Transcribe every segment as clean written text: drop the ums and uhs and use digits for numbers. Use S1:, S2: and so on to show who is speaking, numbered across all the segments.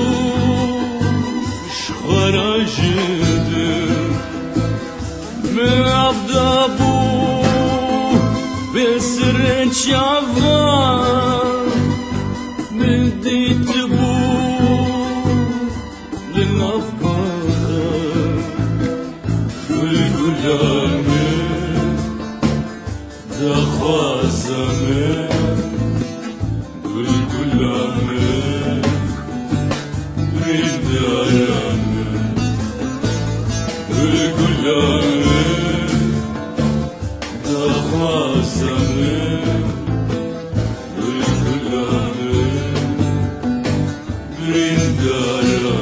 S1: قدوش خرجده من عبدابو بسر شعفان بديت بو للأفكار بالقلامي دخوازمي بالقلامي بالدارامي بالقلامي دخوازمي بالقلامي بالدارامي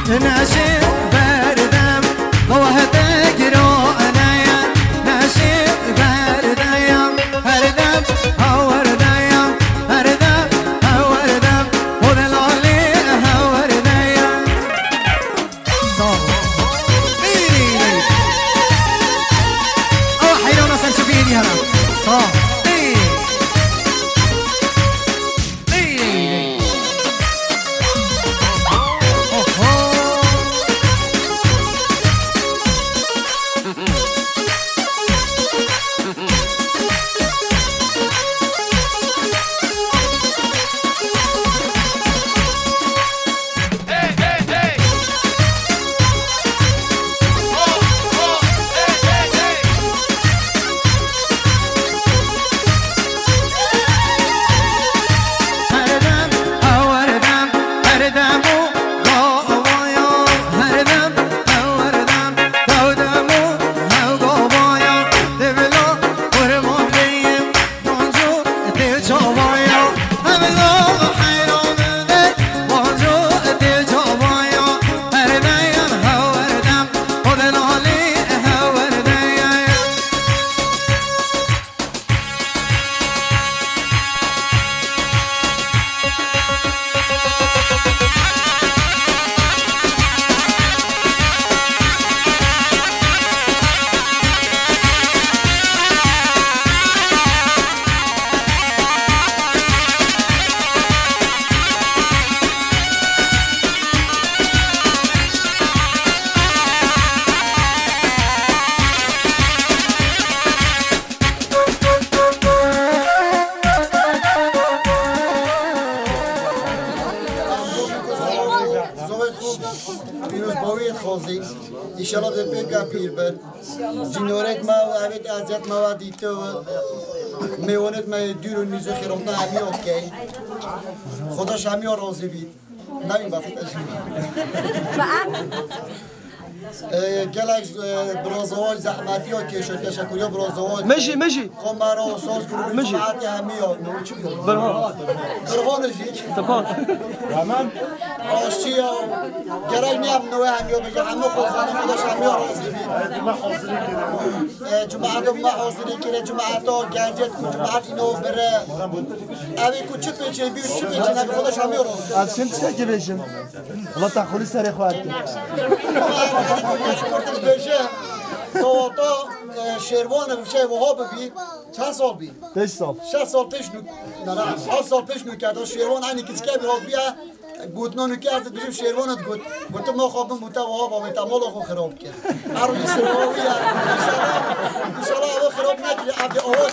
S2: ناشد بردم ایشالا ده بگم پیر بر جنورت ما و اوید ازیت ما و دیتو میوانت ما دور و نیزو خیرمنا همی اوکی خداش همی راضی بید نمیم بسیتش گلک برازوهای زحمتی ها کشد تشکری ها برازوهای
S3: مشي
S2: خمارا و ساز گروه جماعتی همی ها برهان جیک آشتی ها گرای نیم نوه همی ها بگه همه خوزانه خودش همی ها راضی بید جماعت ها ما حاضری کرده جماعت ها گنجت کن جماعت اینو بره اوی کو چه پیچه بیو چه پیچه نبی خودش همی ها راضی
S4: از چند چه که بشم الله تخولی سر خواهد
S2: کرتش بشه تا شیروان بشه وها ببی چند سال بی؟
S4: 5 سال
S2: 6 سال پیش نو نه 8 سال پیش نو کرد شیروان اینی که چه بیاد بیا گوتنا نو کرد بجیم شیروانت گوت ما خوابم بوتا وها با متمال خو خراب کرد هر روز سراوی ان شاء الله خراب نکرد ابی آواز